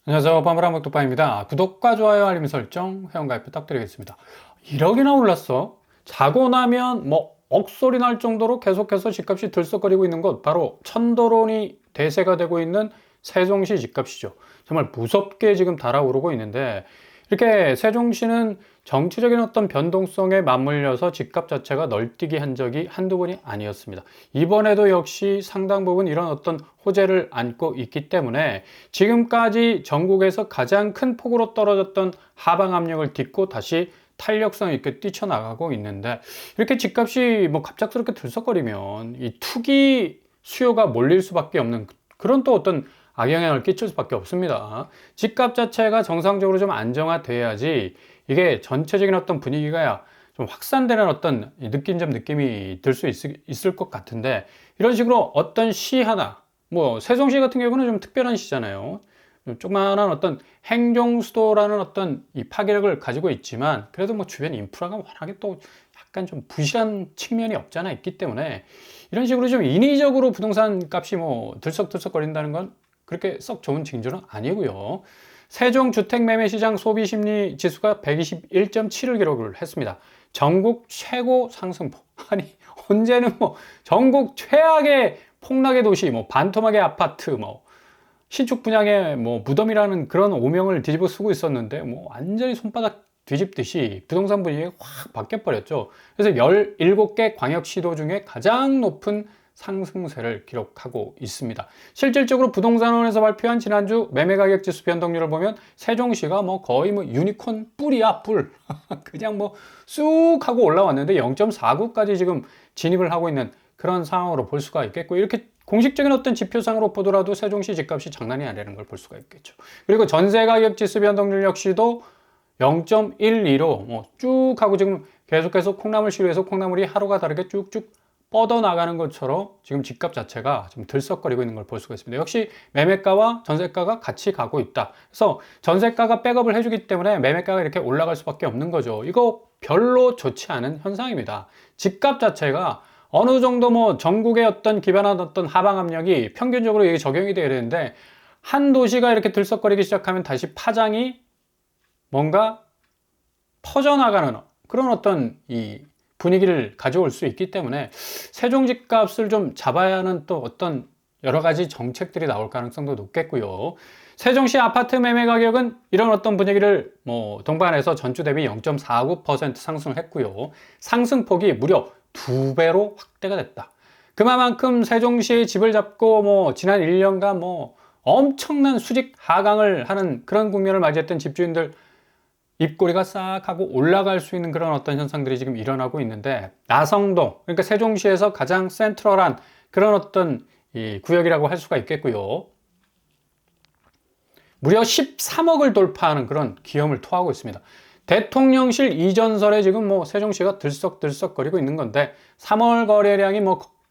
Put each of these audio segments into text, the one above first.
안녕하세요. 바무라목독방입니다. 구독과 좋아요, 알림 설정, 회원가입 부탁드리겠습니다. 1억이나 올랐어. 자고 나면 억소리 날 정도로 계속해서 집값이 들썩거리고 있는 곳, 바로 천도론이 대세가 되고 있는 세종시 집값이죠. 정말 무섭게 지금 달아오르고 있는데, 이렇게 세종시는 정치적인 어떤 변동성에 맞물려서 집값 자체가 널뛰기 한 적이 한두 번이 아니었습니다. 이번에도 역시 상당 부분 이런 어떤 호재를 안고 있기 때문에 지금까지 전국에서 가장 큰 폭으로 떨어졌던 하방 압력을 딛고 다시 탄력성 있게 뛰쳐나가고 있는데, 이렇게 집값이 갑작스럽게 들썩거리면 이 투기 수요가 몰릴 수밖에 없는 그런 또 어떤 악영향을 끼칠 수밖에 없습니다. 집값 자체가 정상적으로 좀 안정화돼야지 이게 전체적인 어떤 분위기가 좀 확산되는 어떤 느낌이 들 수 있을 것 같은데, 이런 식으로 어떤 시 하나, 세종시 같은 경우는 좀 특별한 시잖아요. 조그마한 어떤 행정수도라는 어떤 이 파괴력을 가지고 있지만, 그래도 주변 인프라가 워낙에 또 약간 좀 부실한 측면이 없잖아 있기 때문에, 이런 식으로 좀 인위적으로 부동산 값이 들썩들썩거린다는 건 그렇게 썩 좋은 징조는 아니고요. 세종 주택매매시장 소비심리지수가 121.7을 기록을 했습니다. 전국 최고 상승폭. 아니, 언제는 전국 최악의 폭락의 도시, 반토막의 아파트, 신축 분양의 무덤이라는 그런 오명을 뒤집어 쓰고 있었는데, 완전히 손바닥 뒤집듯이 부동산 분위기가 확 바뀌어버렸죠. 그래서 17개 광역시도 중에 가장 높은 상승세를 기록하고 있습니다. 실질적으로 부동산원에서 발표한 지난주 매매가격지수 변동률을 보면 세종시가 거의 유니콘 뿔이야, 뿔. 그냥 쑥 하고 올라왔는데 0.49까지 지금 진입을 하고 있는 그런 상황으로 볼 수가 있겠고, 이렇게 공식적인 어떤 지표상으로 보더라도 세종시 집값이 장난이 아니라는 걸 볼 수가 있겠죠. 그리고 전세가격지수 변동률 역시도 0.12로 쭉 하고 지금 계속해서 콩나물 시루에서 콩나물이 하루가 다르게 쭉쭉 뻗어나가는 것처럼 지금 집값 자체가 좀 들썩거리고 있는 걸 볼 수가 있습니다. 역시 매매가와 전세가가 같이 가고 있다. 그래서 전세가가 백업을 해주기 때문에 매매가가 이렇게 올라갈 수밖에 없는 거죠. 이거 별로 좋지 않은 현상입니다. 집값 자체가 어느 정도 전국의 어떤 기반한 어떤 하방 압력이 평균적으로 이게 적용이 돼야 되는데, 한 도시가 이렇게 들썩거리기 시작하면 다시 파장이 뭔가 퍼져나가는 그런 어떤 이 분위기를 가져올 수 있기 때문에 세종 집값을 좀 잡아야 하는 또 어떤 여러 가지 정책들이 나올 가능성도 높겠고요. 세종시 아파트 매매 가격은 이런 어떤 분위기를 동반해서 전주 대비 0.49% 상승했고요. 상승폭이 무려 2배로 확대가 됐다. 그만큼 세종시의 집을 잡고 지난 1년간 엄청난 수직 하강을 하는 그런 국면을 맞이했던 집주인들 입꼬리가 싹 하고 올라갈 수 있는 그런 어떤 현상들이 지금 일어나고 있는데, 나성동, 그러니까 세종시에서 가장 센트럴한 그런 어떤 이 구역이라고 할 수가 있겠고요. 무려 13억을 돌파하는 그런 기염을 토하고 있습니다. 대통령실 이전설에 지금 세종시가 들썩들썩거리고 있는 건데, 3월 거래량이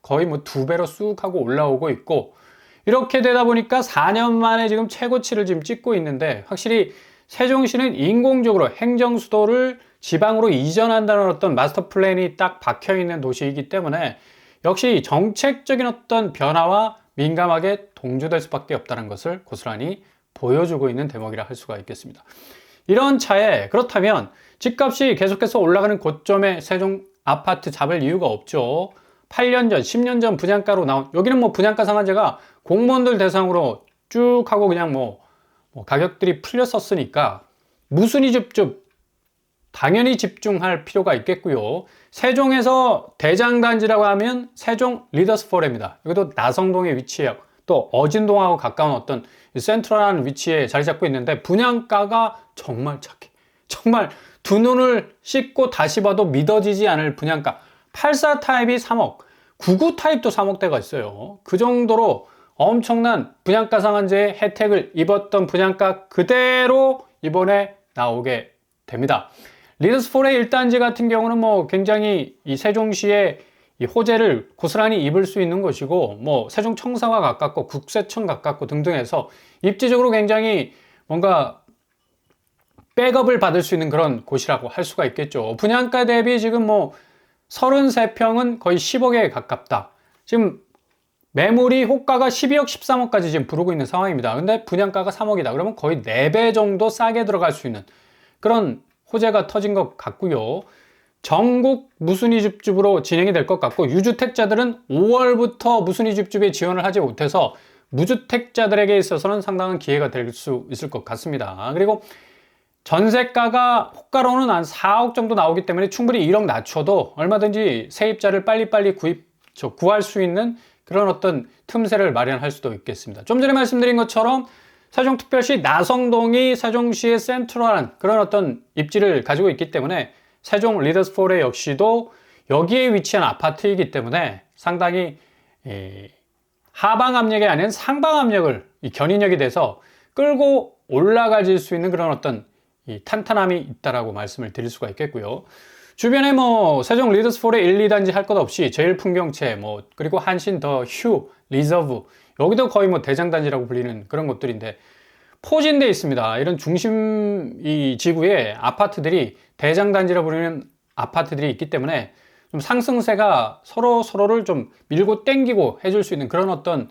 거의 2배로 쑥 하고 올라오고 있고, 이렇게 되다 보니까 4년 만에 지금 최고치를 지금 찍고 있는데, 확실히 세종시는 인공적으로 행정수도를 지방으로 이전한다는 어떤 마스터 플랜이 딱 박혀 있는 도시이기 때문에 역시 정책적인 어떤 변화와 민감하게 동조될 수밖에 없다는 것을 고스란히 보여주고 있는 대목이라 할 수가 있겠습니다. 이런 차에 그렇다면 집값이 계속해서 올라가는 고점에 세종 아파트 잡을 이유가 없죠. 8년 전, 10년 전 분양가로 나온, 여기는 분양가 상한제가 공무원들 대상으로 쭉 하고 그냥 가격들이 풀렸었으니까 무순위 줍줍 당연히 집중할 필요가 있겠고요. 세종에서 대장단지라고 하면 세종 리더스 포레입니다. 이것도 나성동에 위치해요. 또 어진동하고 가까운 어떤 센트럴한 위치에 자리 잡고 있는데, 분양가가 정말 착해. 정말 두 눈을 씻고 다시 봐도 믿어지지 않을 분양가. 84 타입이 3억, 99 타입도 3억대가 있어요. 그 정도로 엄청난 분양가 상한제의 혜택을 입었던 분양가 그대로 이번에 나오게 됩니다. 리더스폴의 1단지 같은 경우는 굉장히 이 세종시의 이 호재를 고스란히 입을 수 있는 것이고, 세종청사와 가깝고 국세청 가깝고 등등 해서 입지적으로 굉장히 뭔가 백업을 받을 수 있는 그런 곳이라고 할 수가 있겠죠. 분양가 대비 지금 33평은 거의 10억에 가깝다. 지금 매물이 호가가 12억, 13억까지 지금 부르고 있는 상황입니다. 근데 분양가가 3억이다. 그러면 거의 4배 정도 싸게 들어갈 수 있는 그런 호재가 터진 것 같고요. 전국 무순위 줍줍으로 진행이 될 것 같고, 유주택자들은 5월부터 무순위 줍줍에 지원을 하지 못해서 무주택자들에게 있어서는 상당한 기회가 될 수 있을 것 같습니다. 그리고 전세가가 호가로는 한 4억 정도 나오기 때문에 충분히 1억 낮춰도 얼마든지 세입자를 빨리빨리 구할 수 있는 그런 어떤 틈새를 마련할 수도 있겠습니다. 좀 전에 말씀드린 것처럼 세종특별시 나성동이 세종시의 센트럴한 그런 어떤 입지를 가지고 있기 때문에 세종 리더스포레 역시도 여기에 위치한 아파트이기 때문에 상당히 하방 압력이 아닌 상방 압력을 견인력이 돼서 끌고 올라가질 수 있는 그런 어떤 탄탄함이 있다라고 말씀을 드릴 수가 있겠고요. 주변에 뭐 세종 리더스포레 1, 2단지 할 것 없이 제일풍경채 그리고 한신 더 휴, 리저브 여기도 거의 뭐 대장단지라고 불리는 그런 곳들인데 포진되어 있습니다. 이런 중심 지구에 아파트들이 대장단지라 불리는 아파트들이 있기 때문에 좀 상승세가 서로를 좀 밀고 땡기고 해줄 수 있는 그런 어떤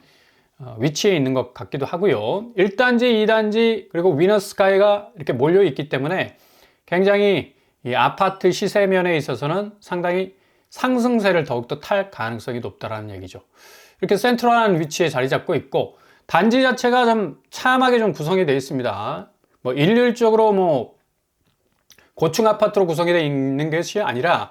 위치에 있는 것 같기도 하고요. 1단지, 2단지 그리고 위너스카이가 이렇게 몰려 있기 때문에 굉장히 이 아파트 시세면에 있어서는 상당히 상승세를 더욱더 탈 가능성이 높다라는 얘기죠. 이렇게 센트럴한 위치에 자리 잡고 있고 단지 자체가 좀 참하게 좀 구성이 되어 있습니다. 뭐 일률적으로 뭐 고층 아파트로 구성이 되어 있는 것이 아니라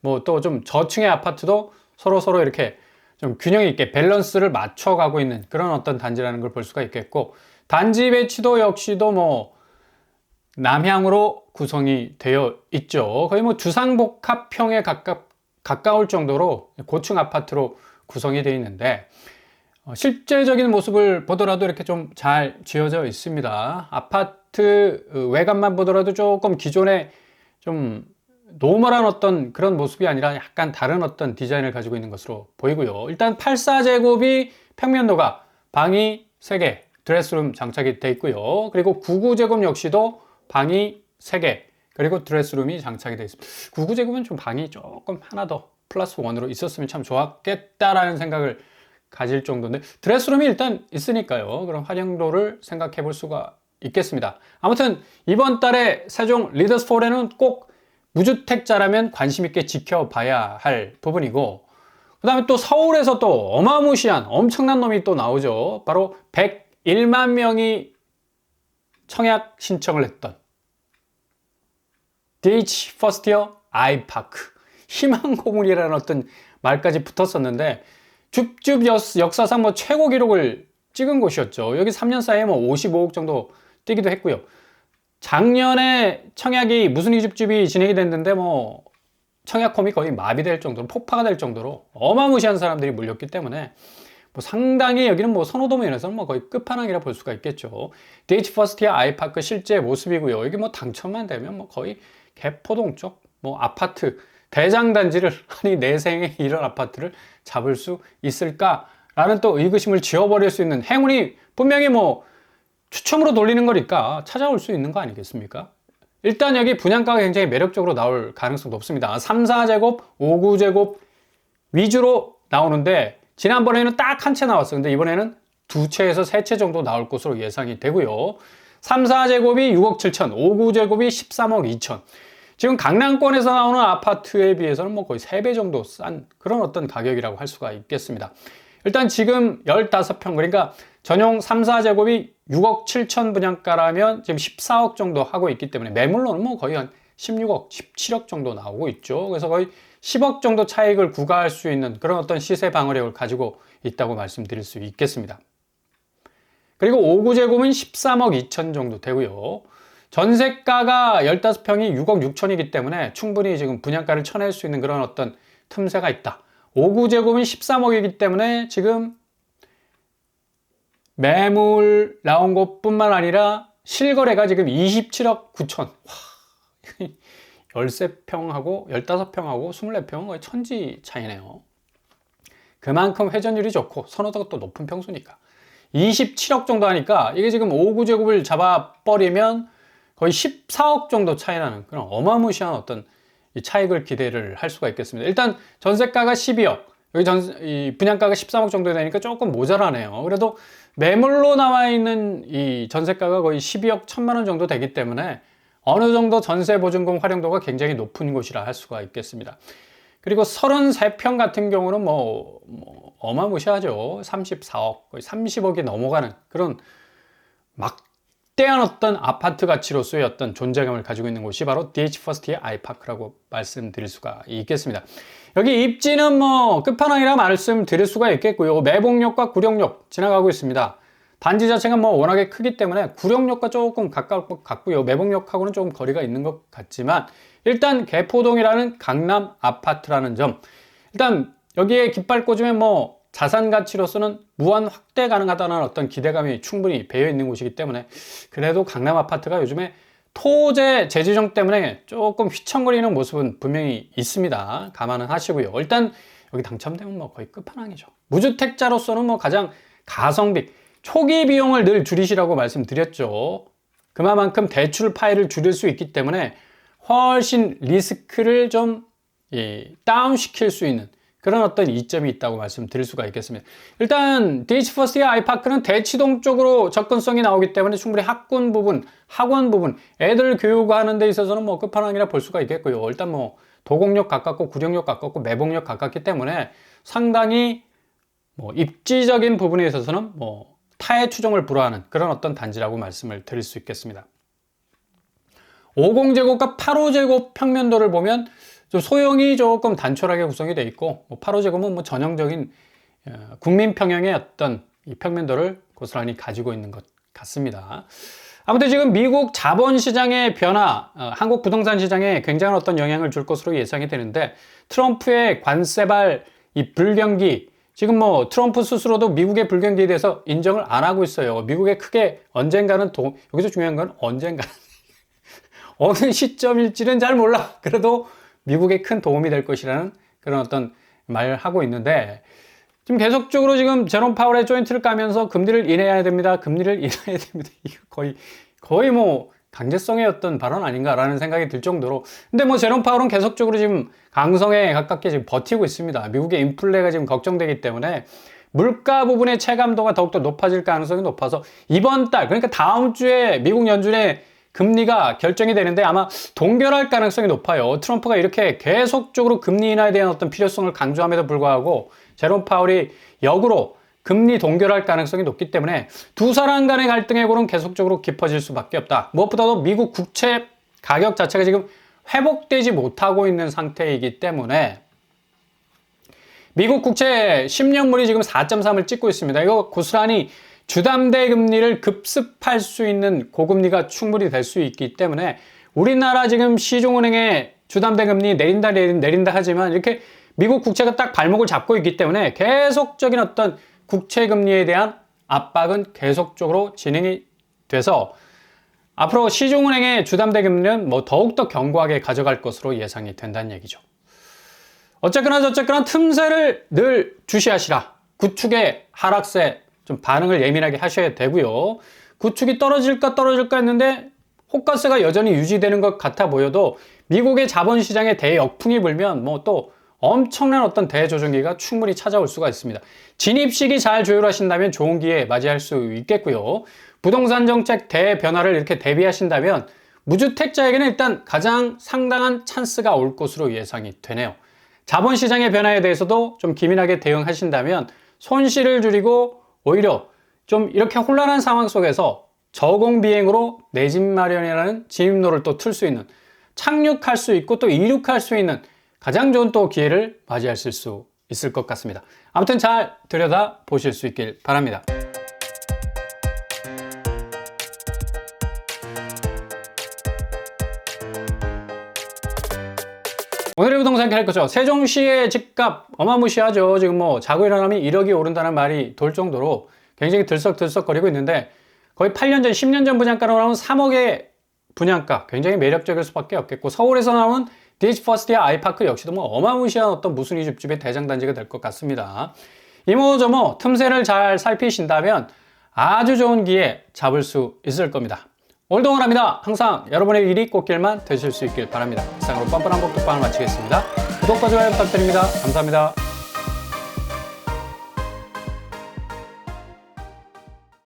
뭐 또 좀 저층의 아파트도 서로 이렇게 좀 균형 있게 밸런스를 맞춰가고 있는 그런 어떤 단지라는 걸 볼 수가 있겠고, 단지 배치도 역시도 뭐 남향으로 구성이 되어 있죠. 거의 뭐 주상복합형에 가까울 정도로 고층 아파트로 구성이 되어 있는데 실제적인 모습을 보더라도 이렇게 좀 잘 지어져 있습니다. 아파트 외관만 보더라도 조금 기존의 좀 노멀한 어떤 그런 모습이 아니라 약간 다른 어떤 디자인을 가지고 있는 것으로 보이고요. 일단 84제곱이 평면도가 방이 3개, 드레스룸 장착이 되어 있고요. 그리고 99제곱 역시도 방이 3개, 그리고 드레스룸이 장착이 되어 있습니다. 99제곱은 좀 방이 조금 하나 더 플러스 1으로 있었으면 참 좋았겠다라는 생각을 가질 정도인데, 드레스룸이 일단 있으니까요. 그럼 활용도를 생각해 볼 수가 있겠습니다. 아무튼 이번 달에 세종 리더스포레는 꼭 무주택자라면 관심 있게 지켜봐야 할 부분이고, 그 다음에 또 서울에서 또 어마무시한 엄청난 놈이 또 나오죠. 바로 101만 명이 청약 신청을 했던 DH 퍼스티어 아이파크, 희망고물이라는 어떤 말까지 붙었었는데 줍줍 역사상 뭐 최고 기록을 찍은 곳이었죠. 여기 3년 사이에 뭐 55억 정도 뛰기도 했고요. 작년에 청약이 무순위 줍줍이 진행이 됐는데 뭐 청약홈이 거의 마비될 정도로, 폭파가 될 정도로 어마무시한 사람들이 몰렸기 때문에 뭐 상당히 여기는 뭐 선호도 면에서는 뭐 거의 끝판왕이라 볼 수가 있겠죠. DH 퍼스티아 아이파크 실제 모습이고요. 여기 뭐 당첨만 되면 뭐 거의 개포동 쪽 뭐 아파트 대장단지를, 아니 내 생에 이런 아파트를 잡을 수 있을까라는 또 의구심을 지워버릴 수 있는 행운이 분명히 뭐 추첨으로 돌리는 거니까 찾아올 수 있는 거 아니겠습니까? 일단 여기 분양가가 굉장히 매력적으로 나올 가능성도 높습니다. 3, 4제곱, 5, 9제곱 위주로 나오는데 지난번에는 딱 한 채 나왔어요. 근데 이번에는 2채에서 3채 정도 나올 것으로 예상이 되고요. 3, 4제곱이 6억 7천, 5, 9제곱이 13억 2천. 지금 강남권에서 나오는 아파트에 비해서는 뭐 거의 3배 정도 싼 그런 어떤 가격이라고 할 수가 있겠습니다. 일단 지금 15평, 그러니까 전용 3, 4제곱이 6억 7천 분양가라면 지금 14억 정도 하고 있기 때문에 매물로는 뭐 거의 한 16억, 17억 정도 나오고 있죠. 그래서 거의 10억 정도 차익을 구가할 수 있는 그런 어떤 시세 방어력을 가지고 있다고 말씀드릴 수 있겠습니다. 그리고 5, 9제곱은 13억 2천 정도 되고요. 전세가가 15평이 6억 6천이기 때문에 충분히 지금 분양가를 쳐낼 수 있는 그런 어떤 틈새가 있다. 5, 9제곱은 13억이기 때문에 지금 매물 나온 것뿐만 아니라 실거래가 지금 27억 9천. 와, 13평하고 15평하고 24평은 거의 천지 차이네요. 그만큼 회전율이 좋고 선호도가 또 높은 평수니까 27억 정도 하니까 이게 지금 5, 9제곱을 잡아버리면 거의 14억 정도 차이 나는 그런 어마무시한 어떤 이 차익을 기대를 할 수가 있겠습니다. 일단 전세가가 12억, 여기 이 분양가가 13억 정도 되니까 조금 모자라네요. 그래도 매물로 나와 있는 이 전세가가 거의 12억 1천만 원 정도 되기 때문에 어느 정도 전세 보증금 활용도가 굉장히 높은 곳이라 할 수가 있겠습니다. 그리고 33평 같은 경우는 어마무시하죠. 34억, 거의 30억이 넘어가는 그런 막대한 어떤 아파트 가치로서의 어떤 존재감을 가지고 있는 곳이 바로 DH 퍼스트의 아이파크라고 말씀드릴 수가 있겠습니다. 여기 입지는 끝판왕이라 말씀드릴 수가 있겠고요. 매봉역과 구룡역 지나가고 있습니다. 단지 자체가 워낙에 크기 때문에 구룡역과 조금 가까울 것 같고요. 매봉역하고는 조금 거리가 있는 것 같지만 일단 개포동이라는 강남 아파트라는 점, 일단 여기에 깃발 꽂으면 자산 가치로서는 무한 확대 가능하다는 어떤 기대감이 충분히 배어 있는 곳이기 때문에 그래도 강남 아파트가 요즘에 토지 재지정 때문에 조금 휘청거리는 모습은 분명히 있습니다. 감안은 하시고요. 일단 여기 당첨되면 거의 끝판왕이죠. 무주택자로서는 가장 가성비, 초기 비용을 늘 줄이시라고 말씀드렸죠. 그만큼 대출 파일을 줄일 수 있기 때문에 훨씬 리스크를 좀 다운시킬 수 있는 그런 어떤 이점이 있다고 말씀드릴 수가 있겠습니다. 일단 DH 퍼스트의 아이파크는 대치동 쪽으로 접근성이 나오기 때문에 충분히 학군 부분, 학원 부분, 애들 교육하는 데 있어서는 끝판왕이라 볼 수가 있겠고요. 일단 도곡역 가깝고 구룡역 가깝고 매봉역 가깝기 때문에 상당히 입지적인 부분에 있어서는 타의 추종을 불허하는 그런 어떤 단지라고 말씀을 드릴 수 있겠습니다. 50제곱과 85제곱 평면도를 보면 좀 소형이 조금 단촐하게 구성이 되어 있고 85제곱은 전형적인 국민 평형의 어떤 이 평면도를 고스란히 가지고 있는 것 같습니다. 아무튼 지금 미국 자본시장의 변화, 한국 부동산 시장에 굉장한 어떤 영향을 줄 것으로 예상이 되는데 트럼프의 관세발 이 불경기, 지금 트럼프 스스로도 미국의 불경기에 대해서 인정을 안 하고 있어요. 미국에 크게 언젠가는 여기서 중요한 건 언젠가 어느 시점일지는 잘 몰라. 그래도 미국에 큰 도움이 될 것이라는 그런 어떤 말을 하고 있는데 지금 계속적으로 지금 제롬 파월의 조인트를 까면서 금리를 인해야 됩니다. 금리를 인해야 됩니다. 이거 거의 강제성의 어떤 발언 아닌가라는 생각이 들 정도로. 근데 제롬 파월은 계속적으로 지금 강성에 가깝게 지금 버티고 있습니다. 미국의 인플레가 지금 걱정되기 때문에 물가 부분의 체감도가 더욱더 높아질 가능성이 높아서 이번 달, 그러니까 다음 주에 미국 연준의 금리가 결정이 되는데 아마 동결할 가능성이 높아요. 트럼프가 이렇게 계속적으로 금리 인하에 대한 어떤 필요성을 강조함에도 불구하고 제롬 파월이 역으로 금리 동결할 가능성이 높기 때문에 두 사람 간의 갈등의 골은 계속적으로 깊어질 수밖에 없다. 무엇보다도 미국 국채 가격 자체가 지금 회복되지 못하고 있는 상태이기 때문에 미국 국채 10년물이 지금 4.3을 찍고 있습니다. 이거 고스란히 주담대 금리를 급습할 수 있는 고금리가 충분히 될 수 있기 때문에 우리나라 지금 시중은행의 주담대 금리 내린다 하지만 이렇게 미국 국채가 딱 발목을 잡고 있기 때문에 계속적인 어떤 국채 금리에 대한 압박은 계속적으로 진행이 돼서 앞으로 시중은행의 주담대 금리는 더욱더 견고하게 가져갈 것으로 예상이 된다는 얘기죠. 어쨌거나 저쨌거나 틈새를 늘 주시하시라. 구축의 하락세 좀 반응을 예민하게 하셔야 되고요. 구축이 떨어질까 했는데 호가세가 여전히 유지되는 것 같아 보여도 미국의 자본시장에 대역풍이 불면 또 엄청난 어떤 대조정기가 충분히 찾아올 수가 있습니다. 진입 시기 잘 조율하신다면 좋은 기회 맞이할 수 있겠고요. 부동산 정책 대변화를 이렇게 대비하신다면 무주택자에게는 일단 가장 상당한 찬스가 올 것으로 예상이 되네요. 자본시장의 변화에 대해서도 좀 기민하게 대응하신다면 손실을 줄이고 오히려 좀 이렇게 혼란한 상황 속에서 저공비행으로 내 집 마련이라는 진입로를 또 틀 수 있는, 착륙할 수 있고 또 이륙할 수 있는 가장 좋은 또 기회를 맞이하실 수 있을 것 같습니다. 아무튼 잘 들여다 보실 수 있길 바랍니다. 오늘의 부동산 캐릭터죠. 세종시의 집값 어마무시하죠. 지금 자고 일어나면 1억이 오른다는 말이 돌 정도로 굉장히 들썩들썩거리고 있는데 거의 8년 전, 10년 전 분양가로 나온 3억의 분양가 굉장히 매력적일 수밖에 없겠고 서울에서 나온 DH 퍼스트의 아이파크 역시도 어마무시한 어떤 무순위 줍줍의 대장단지가 될 것 같습니다. 이모저모 틈새를 잘 살피신다면 아주 좋은 기회 잡을 수 있을 겁니다. 오늘도 응원합니다. 항상 여러분의 일이 꽃길만 되실 수 있길 바랍니다. 이상으로 뻔뻔한 복독방을 마치겠습니다. 구독과 좋아요 부탁드립니다. 감사합니다.